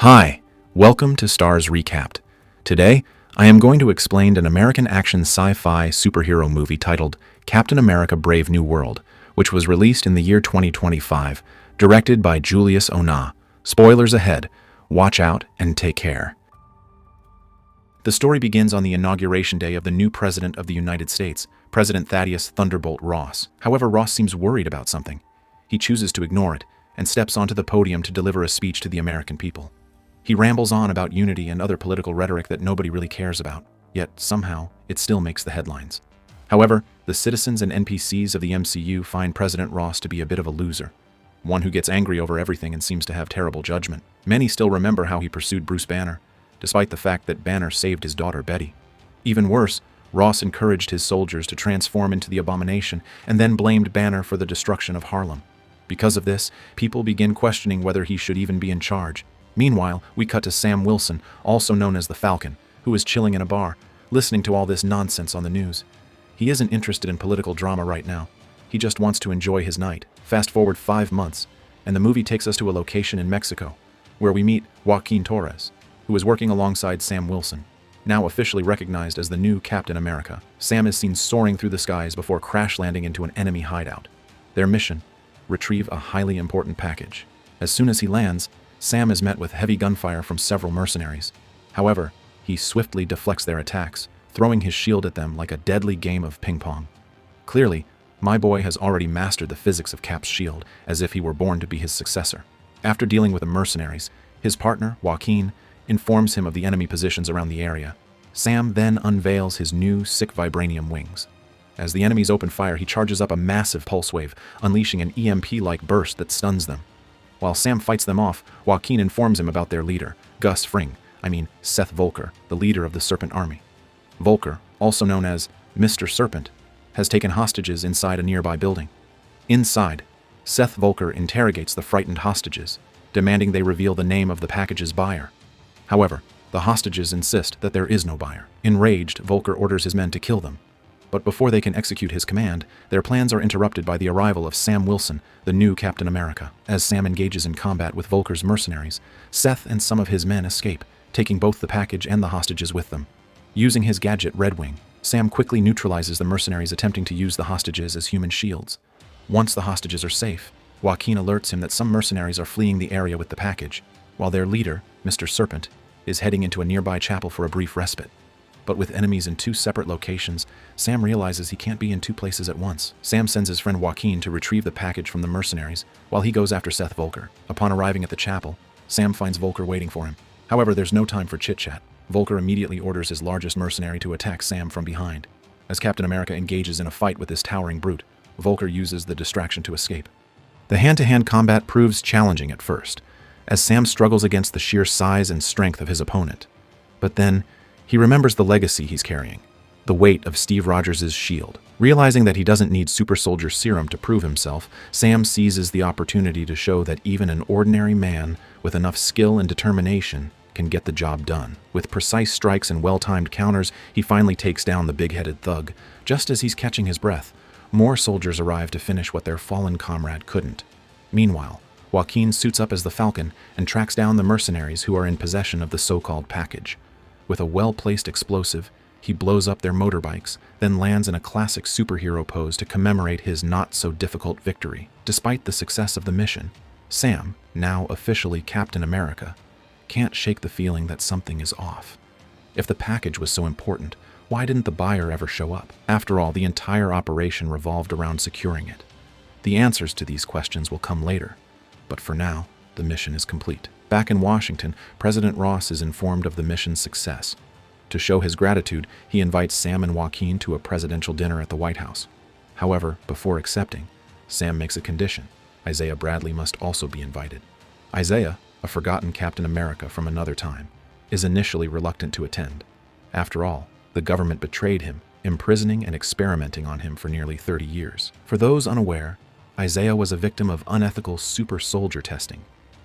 Hi, welcome to Starz Recapped. Today, I am going to explain an American action sci-fi superhero movie titled Captain America: Brave New World, which was released in the year 2025, directed by byJulius Onah. Spoilers ahead. Watch out and take care. The story begins on the inauguration day of the new President of the United States, President Thaddeus "Thunderbolt" Ross. However, Ross seems worried about something. He chooses to ignore it and steps onto the podium to deliver a speech to the American people. He rambles on about unity and other political rhetoric that nobody really cares about, yet somehow it still makes the headlines. However, the citizens and NPCs of the MCU find President Ross to be a bit of a loser, one who gets angry over everything and seems to have terrible judgment. Many still remember how he pursued Bruce Banner, despite the fact that Banner saved his daughter Betty. Even worse, Ross encouraged his soldiers to transform into the Abomination and then blamed Banner for the destruction of Harlem. Because of this, people begin questioning whether he should even be in charge. Meanwhile, we cut to Sam Wilson, also known as the Falcon, who is chilling in a bar, listening to all this nonsense on the news. He isn't interested in political drama right now. He just wants to enjoy his night. Fast forward 5 months, and the movie takes us to a location in Mexico, where we meet Joaquin Torres, who is working alongside Sam Wilson. Now officially recognized as the new Captain America, Sam is seen soaring through the skies before crash landing into an enemy hideout. Their mission: retrieve a highly important package. As soon as he lands, Sam is met with heavy gunfire from several mercenaries. However, he swiftly deflects their attacks, throwing his shield at them like a deadly game of ping pong. Clearly, my boy has already mastered the physics of Cap's shield, as if he were born to be his successor. After dealing with the mercenaries, his partner, Joaquin, informs him of the enemy positions around the area. Sam then unveils his new sick vibranium wings. As the enemies open fire, he charges up a massive pulse wave, unleashing an EMP-like burst that stuns them. While Sam fights them off, Joaquin informs him about their leader, Seth Volker, the leader of the Serpent Army. Volker, also known as Mr. Serpent, has taken hostages inside a nearby building. Inside, Seth Volker interrogates the frightened hostages, demanding they reveal the name of the package's buyer. However, the hostages insist that there is no buyer. Enraged, Volker orders his men to kill them. But before they can execute his command, their plans are interrupted by the arrival of Sam Wilson, the new Captain America. As Sam engages in combat with Volker's mercenaries, Seth and some of his men escape, taking both the package and the hostages with them. Using his gadget Red Wing, Sam quickly neutralizes the mercenaries attempting to use the hostages as human shields. Once the hostages are safe, Joaquin alerts him that some mercenaries are fleeing the area with the package, while their leader, Mr. Serpent, is heading into a nearby chapel for a brief respite. But with enemies in 2 separate locations, Sam realizes he can't be in 2 places at once. Sam sends his friend Joaquin to retrieve the package from the mercenaries, while he goes after Seth Volker. Upon arriving at the chapel, Sam finds Volker waiting for him. However, there's no time for chit-chat. Volker immediately orders his largest mercenary to attack Sam from behind. As Captain America engages in a fight with this towering brute, Volker uses the distraction to escape. The hand-to-hand combat proves challenging at first, as Sam struggles against the sheer size and strength of his opponent. But then, he remembers the legacy he's carrying, the weight of Steve Rogers' shield. Realizing that he doesn't need super soldier serum to prove himself, Sam seizes the opportunity to show that even an ordinary man with enough skill and determination can get the job done. With precise strikes and well-timed counters, he finally takes down the big-headed thug. Just as he's catching his breath, more soldiers arrive to finish what their fallen comrade couldn't. Meanwhile, Joaquin suits up as the Falcon and tracks down the mercenaries who are in possession of the so-called package. With a well-placed explosive, he blows up their motorbikes, then lands in a classic superhero pose to commemorate his not-so-difficult victory. Despite the success of the mission, Sam, now officially Captain America, can't shake the feeling that something is off. If the package was so important, why didn't the buyer ever show up? After all, the entire operation revolved around securing it. The answers to these questions will come later, but for now, the mission is complete. Back in Washington, President Ross is informed of the mission's success. To show his gratitude, he invites Sam and Joaquin to a presidential dinner at the White House. However, before accepting, Sam makes a condition. Isaiah Bradley must also be invited. Isaiah, a forgotten Captain America from another time, is initially reluctant to attend. After all, the government betrayed him, imprisoning and experimenting on him for nearly 30 years. For those unaware, Isaiah was a victim of unethical super soldier testing,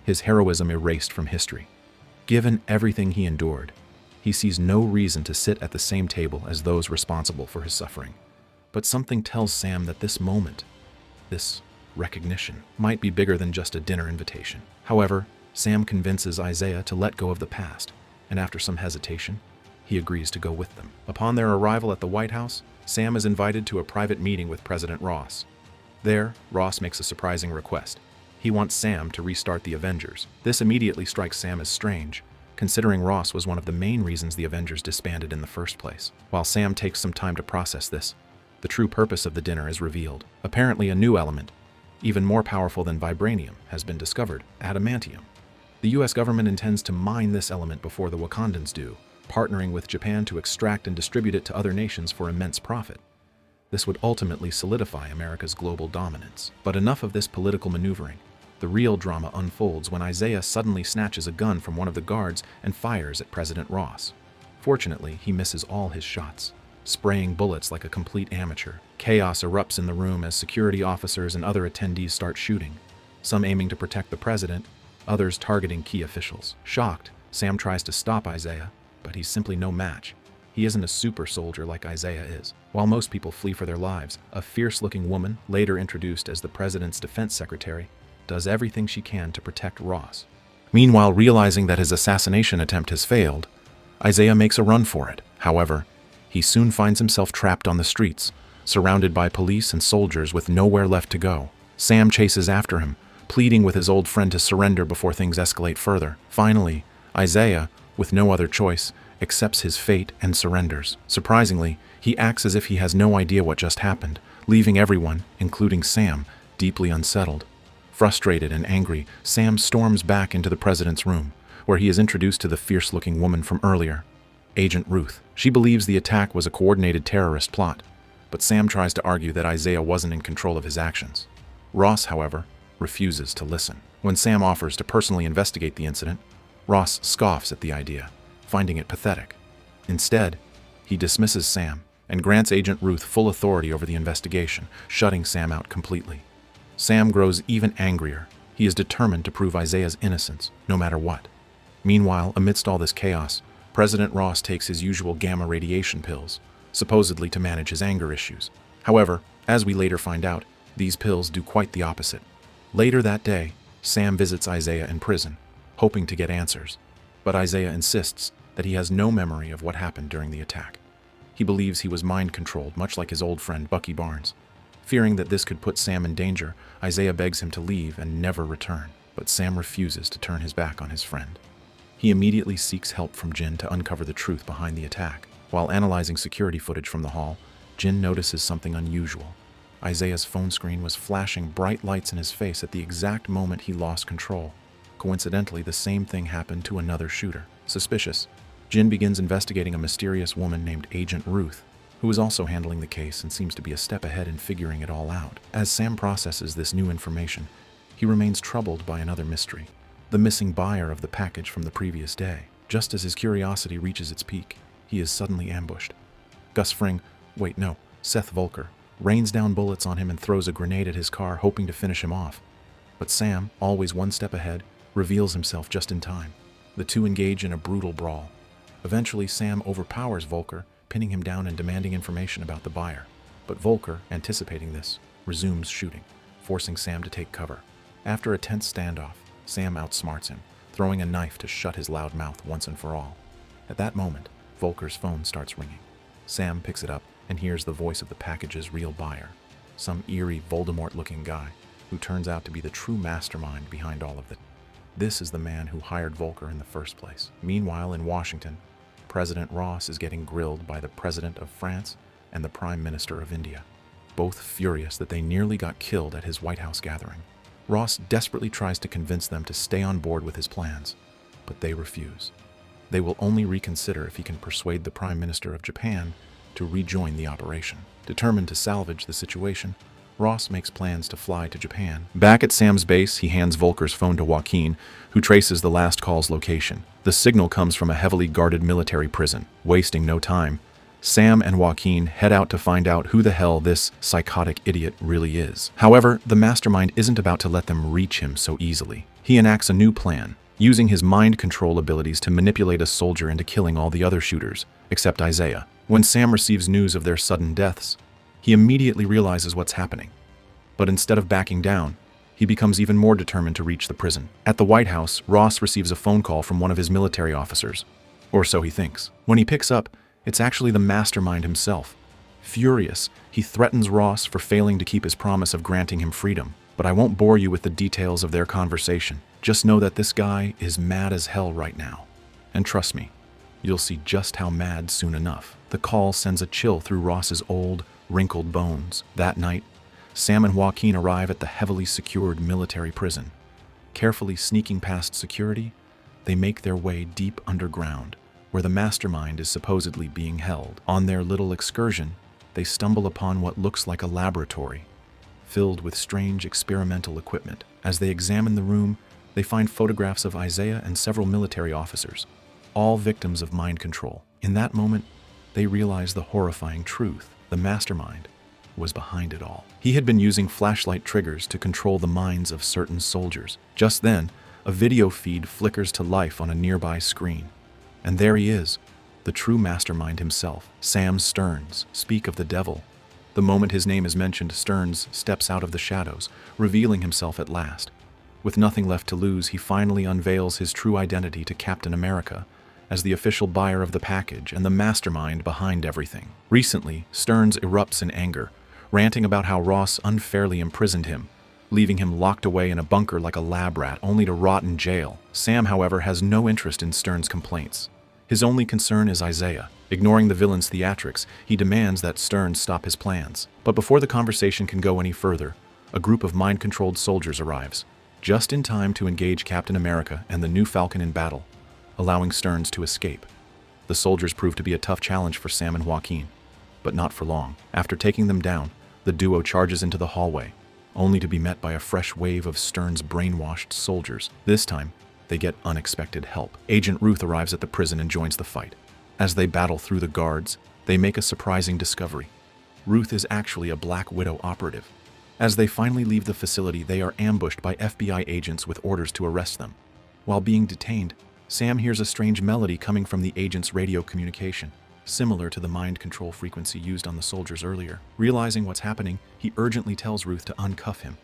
his heroism erased from history. Given everything he endured, he sees no reason to sit at the same table as those responsible for his suffering. But something tells Sam that this moment, this recognition, might be bigger than just a dinner invitation. However, Sam convinces Isaiah to let go of the past, and after some hesitation, he agrees to go with them. Upon their arrival at the White House, Sam is invited to a private meeting with President Ross. There, Ross makes a surprising request. He wants Sam to restart the Avengers. This immediately strikes Sam as strange, considering Ross was one of the main reasons the Avengers disbanded in the first place. While Sam takes some time to process this, the true purpose of the dinner is revealed. Apparently a new element, even more powerful than vibranium, has been discovered: adamantium. The US government intends to mine this element before the Wakandans do, partnering with Japan to extract and distribute it to other nations for immense profit. This would ultimately solidify America's global dominance. But enough of this political maneuvering. The real drama unfolds when Isaiah suddenly snatches a gun from one of the guards and fires at President Ross. Fortunately, he misses all his shots, spraying bullets like a complete amateur. Chaos erupts in the room as security officers and other attendees start shooting, some aiming to protect the president, others targeting key officials. Shocked, Sam tries to stop Isaiah, but he's simply no match. He isn't a super soldier like Isaiah is. While most people flee for their lives, a fierce-looking woman, later introduced as the president's defense secretary, does everything she can to protect Ross. Meanwhile, realizing that his assassination attempt has failed, Isaiah makes a run for it. However, he soon finds himself trapped on the streets, surrounded by police and soldiers with nowhere left to go. Sam chases after him, pleading with his old friend to surrender before things escalate further. Finally, Isaiah, with no other choice, accepts his fate and surrenders. Surprisingly, he acts as if he has no idea what just happened, leaving everyone, including Sam, deeply unsettled. Frustrated and angry, Sam storms back into the president's room, where he is introduced to the fierce-looking woman from earlier, Agent Ruth. She believes the attack was a coordinated terrorist plot, but Sam tries to argue that Isaiah wasn't in control of his actions. Ross, however, refuses to listen. When Sam offers to personally investigate the incident, Ross scoffs at the idea, finding it pathetic. Instead, he dismisses Sam and grants Agent Ruth full authority over the investigation, shutting Sam out completely. Sam grows even angrier. He is determined to prove Isaiah's innocence, no matter what. Meanwhile, amidst all this chaos, President Ross takes his usual gamma radiation pills, supposedly to manage his anger issues. However, as we later find out, these pills do quite the opposite. Later that day, Sam visits Isaiah in prison, hoping to get answers, but Isaiah insists that he has no memory of what happened during the attack. He believes he was mind-controlled, much like his old friend Bucky Barnes. Fearing that this could put Sam in danger, Isaiah begs him to leave and never return, but Sam refuses to turn his back on his friend. He immediately seeks help from Jin to uncover the truth behind the attack. While analyzing security footage from the hall, Jin notices something unusual. Isaiah's phone screen was flashing bright lights in his face at the exact moment he lost control. Coincidentally, the same thing happened to another shooter. Suspicious, Jin begins investigating a mysterious woman named Agent Ruth, who is also handling the case and seems to be a step ahead in figuring it all out. As Sam processes this new information, he remains troubled by another mystery: the missing buyer of the package from the previous day. Just as his curiosity reaches its peak, he is suddenly ambushed. Seth Volker, rains down bullets on him and throws a grenade at his car, hoping to finish him off. But Sam, always one step ahead, reveals himself just in time. The two engage in a brutal brawl. Eventually, Sam overpowers Volker, pinning him down and demanding information about the buyer. But Volker, anticipating this, resumes shooting, forcing Sam to take cover. After a tense standoff, Sam outsmarts him, throwing a knife to shut his loud mouth once and for all. At that moment, Volker's phone starts ringing. Sam picks it up and hears the voice of the package's real buyer, some eerie Voldemort-looking guy who turns out to be the true mastermind behind all of it. This is the man who hired Volker in the first place. Meanwhile, in Washington, President Ross is getting grilled by the President of France and the Prime Minister of India, both furious that they nearly got killed at his White House gathering. Ross desperately tries to convince them to stay on board with his plans, but they refuse. They will only reconsider if he can persuade the Prime Minister of Japan to rejoin the operation. Determined to salvage the situation, Ross makes plans to fly to Japan. Back at Sam's base, he hands Volker's phone to Joaquin, who traces the last call's location. The signal comes from a heavily guarded military prison. Wasting no time, Sam and Joaquin head out to find out who the hell this psychotic idiot really is. However, the mastermind isn't about to let them reach him so easily. He enacts a new plan, using his mind control abilities to manipulate a soldier into killing all the other shooters, except Isaiah. When Sam receives news of their sudden deaths, he immediately realizes what's happening. But instead of backing down, he becomes even more determined to reach the prison. At the White House, Ross receives a phone call from one of his military officers. Or so he thinks. When he picks up, it's actually the mastermind himself. Furious, he threatens Ross for failing to keep his promise of granting him freedom. But I won't bore you with the details of their conversation. Just know that this guy is mad as hell right now. And trust me, you'll see just how mad soon enough. The call sends a chill through Ross's old, wrinkled bones. That night, Sam and Joaquin arrive at the heavily secured military prison. Carefully sneaking past security, they make their way deep underground, where the mastermind is supposedly being held. On their little excursion, they stumble upon what looks like a laboratory, filled with strange experimental equipment. As they examine the room, they find photographs of Isaiah and several military officers, all victims of mind control. In that moment, they realize the horrifying truth. The mastermind was behind it all. He had been using flashlight triggers to control the minds of certain soldiers. Just then, a video feed flickers to life on a nearby screen. And there he is, the true mastermind himself, Sam Stearns. Speak of the devil. The moment his name is mentioned, Stearns steps out of the shadows, revealing himself at last. With nothing left to lose, he finally unveils his true identity to Captain America as the official buyer of the package and the mastermind behind everything. Recently, Stearns erupts in anger, ranting about how Ross unfairly imprisoned him, leaving him locked away in a bunker like a lab rat, only to rot in jail. Sam, however, has no interest in Stearns' complaints. His only concern is Isaiah. Ignoring the villain's theatrics, he demands that Stearns stop his plans. But before the conversation can go any further, a group of mind-controlled soldiers arrives, just in time to engage Captain America and the new Falcon in battle, allowing Stearns to escape. The soldiers prove to be a tough challenge for Sam and Joaquin, but not for long. After taking them down, the duo charges into the hallway, only to be met by a fresh wave of Stearns' brainwashed soldiers. This time, they get unexpected help. Agent Ruth arrives at the prison and joins the fight. As they battle through the guards, they make a surprising discovery. Ruth is actually a Black Widow operative. As they finally leave the facility, they are ambushed by FBI agents with orders to arrest them. While being detained, Sam hears a strange melody coming from the agent's radio communication, similar to the mind control frequency used on the soldiers earlier. Realizing what's happening, he urgently tells Ruth to uncuff him.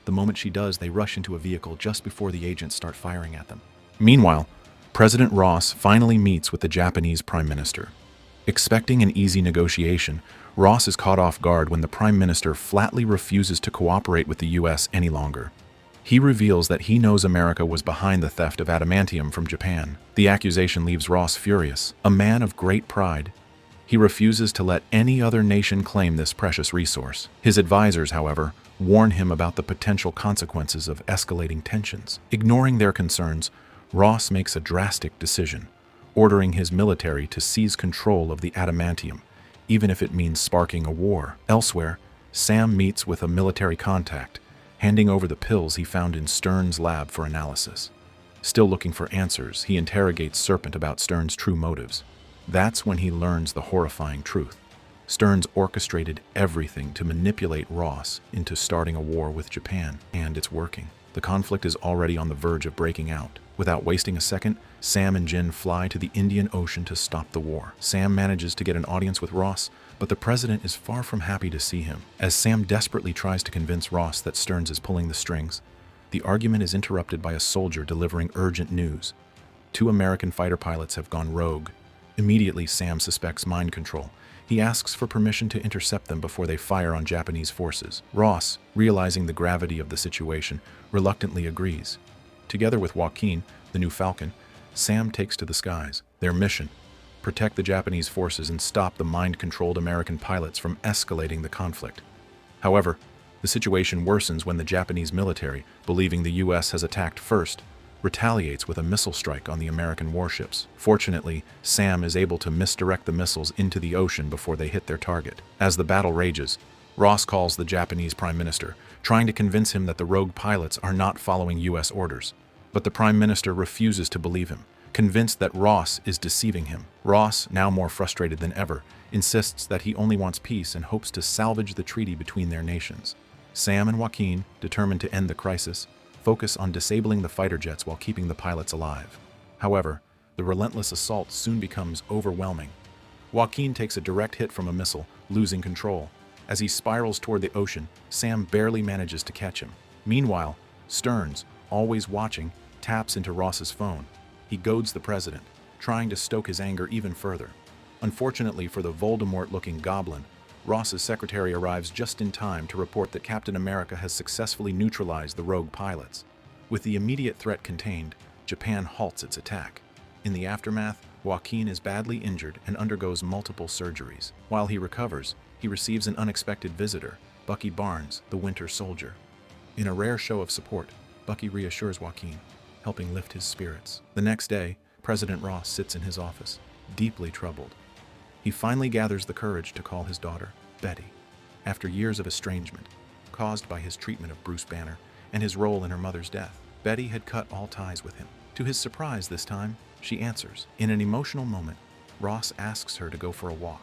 The moment she does, they rush into a vehicle just before the agents start firing at them. Meanwhile, President Ross finally meets with the Japanese Prime Minister. Expecting an easy negotiation, Ross is caught off guard when the Prime Minister flatly refuses to cooperate with the US any longer. He reveals that he knows America was behind the theft of adamantium from Japan. The accusation leaves Ross furious. A man of great pride, he refuses to let any other nation claim this precious resource. His advisors, however, warn him about the potential consequences of escalating tensions. Ignoring their concerns, Ross makes a drastic decision, ordering his military to seize control of the adamantium, even if it means sparking a war. Elsewhere, Sam meets with a military contact, handing over the pills he found in Stearns' lab for analysis. Still looking for answers, he interrogates Serpent about Stearns' true motives. That's when he learns the horrifying truth. Stearns orchestrated everything to manipulate Ross into starting a war with Japan, and it's working. The conflict is already on the verge of breaking out. Without wasting a second, Sam and Jin fly to the Indian Ocean to stop the war. Sam manages to get an audience with Ross, but the president is far from happy to see him. As Sam desperately tries to convince Ross that Stearns is pulling the strings, the argument is interrupted by a soldier delivering urgent news. 2 American fighter pilots have gone rogue. Immediately, Sam suspects mind control. He asks for permission to intercept them before they fire on Japanese forces. Ross, realizing the gravity of the situation, reluctantly agrees. Together with Joaquin, the new Falcon, Sam takes to the skies. Their mission: protect the Japanese forces and stop the mind-controlled American pilots from escalating the conflict. However, the situation worsens when the Japanese military, believing the US has attacked first, retaliates with a missile strike on the American warships. Fortunately, Sam is able to misdirect the missiles into the ocean before they hit their target. As the battle rages, Ross calls the Japanese Prime Minister, trying to convince him that the rogue pilots are not following US orders. But the Prime Minister refuses to believe him, convinced that Ross is deceiving him. Ross, now more frustrated than ever, insists that he only wants peace and hopes to salvage the treaty between their nations. Sam and Joaquin, determined to end the crisis, focus on disabling the fighter jets while keeping the pilots alive. However, the relentless assault soon becomes overwhelming. Joaquin takes a direct hit from a missile, losing control. As he spirals toward the ocean, Sam barely manages to catch him. Meanwhile, Stearns, always watching, taps into Ross's phone. He goads the president, trying to stoke his anger even further. Unfortunately for the Voldemort-looking goblin, Ross's secretary arrives just in time to report that Captain America has successfully neutralized the rogue pilots. With the immediate threat contained, Japan halts its attack. In the aftermath, Joaquin is badly injured and undergoes multiple surgeries. While he recovers, he receives an unexpected visitor, Bucky Barnes, the Winter Soldier. In a rare show of support, Bucky reassures Joaquin, helping lift his spirits. The next day, President Ross sits in his office, deeply troubled. He finally gathers the courage to call his daughter, Betty. After years of estrangement, caused by his treatment of Bruce Banner and his role in her mother's death, Betty had cut all ties with him. To his surprise this time, she answers. In an emotional moment, Ross asks her to go for a walk,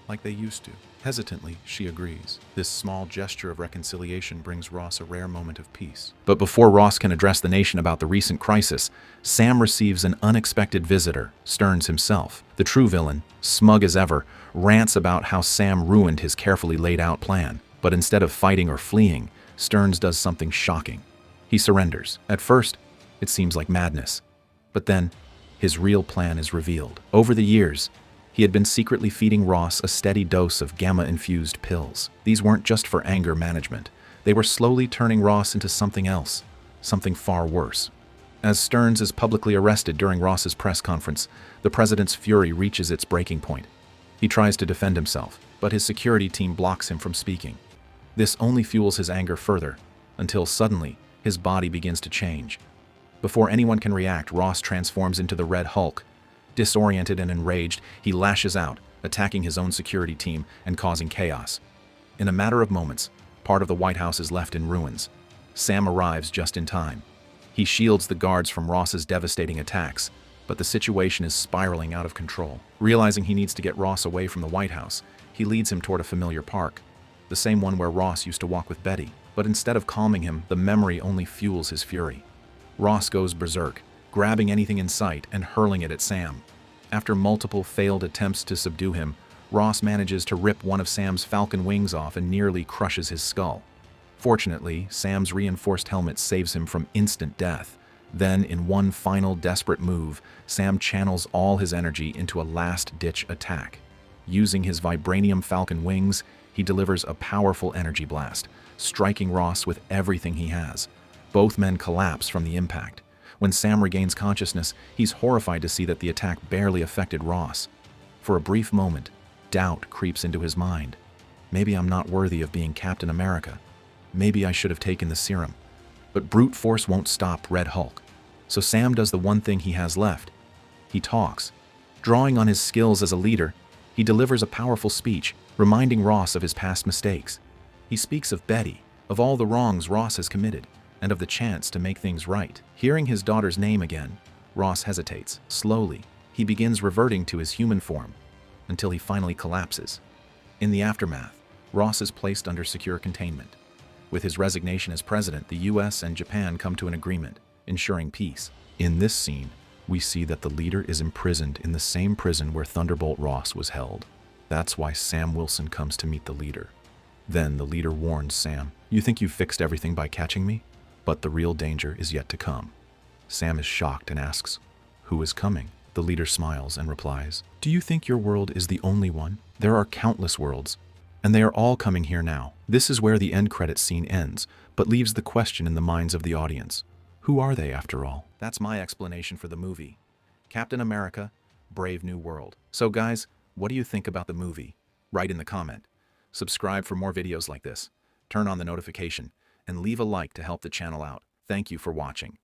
like they used to. Hesitantly, she agrees. This small gesture of reconciliation brings Ross a rare moment of peace. But before Ross can address the nation about the recent crisis, Sam receives an unexpected visitor, Stearns himself. The true villain, smug as ever, rants about how Sam ruined his carefully laid out plan. But instead of fighting or fleeing, Stearns does something shocking. He surrenders. At first, it seems like madness. But then, his real plan is revealed. Over the years, he had been secretly feeding Ross a steady dose of gamma-infused pills. These weren't just for anger management. They were slowly turning Ross into something else, something far worse. As Stearns is publicly arrested during Ross's press conference, the president's fury reaches its breaking point. He tries to defend himself, but his security team blocks him from speaking. This only fuels his anger further, until suddenly, his body begins to change. Before anyone can react, Ross transforms into the Red Hulk. Disoriented and enraged, he lashes out, attacking his own security team and causing chaos. In a matter of moments, part of the White House is left in ruins. Sam arrives just in time. He shields the guards from Ross's devastating attacks, but the situation is spiraling out of control. Realizing he needs to get Ross away from the White House, he leads him toward a familiar park, the same one where Ross used to walk with Betty. But instead of calming him, the memory only fuels his fury. Ross goes berserk, grabbing anything in sight and hurling it at Sam. After multiple failed attempts to subdue him, Ross manages to rip one of Sam's falcon wings off and nearly crushes his skull. Fortunately, Sam's reinforced helmet saves him from instant death. Then, in one final desperate move, Sam channels all his energy into a last-ditch attack. Using his vibranium falcon wings, he delivers a powerful energy blast, striking Ross with everything he has. Both men collapse from the impact. When Sam regains consciousness, he's horrified to see that the attack barely affected Ross. For a brief moment, doubt creeps into his mind. Maybe I'm not worthy of being Captain America. Maybe I should have taken the serum. But brute force won't stop Red Hulk. So Sam does the one thing he has left. He talks. Drawing on his skills as a leader, he delivers a powerful speech, reminding Ross of his past mistakes. He speaks of Betty, of all the wrongs Ross has committed, and of the chance to make things right. Hearing his daughter's name again, Ross hesitates. Slowly, he begins reverting to his human form, until he finally collapses. In the aftermath, Ross is placed under secure containment. With his resignation as president, the US and Japan come to an agreement, ensuring peace. In this scene, we see that the leader is imprisoned in the same prison where Thunderbolt Ross was held. That's why Sam Wilson comes to meet the leader. Then the leader warns Sam, "You think you've fixed everything by catching me? But the real danger is yet to come." Sam is shocked and asks, "Who is coming?" The leader smiles and replies, "Do you think your world is the only one? There are countless worlds, and they are all coming here now." This is where the end credits scene ends, but leaves the question in the minds of the audience. Who are they after all? That's my explanation for the movie. Captain America, Brave New World. So guys, what do you think about the movie? Write in the comment. Subscribe for more videos like this. Turn on the notification and leave a like to help the channel out. Thank you for watching.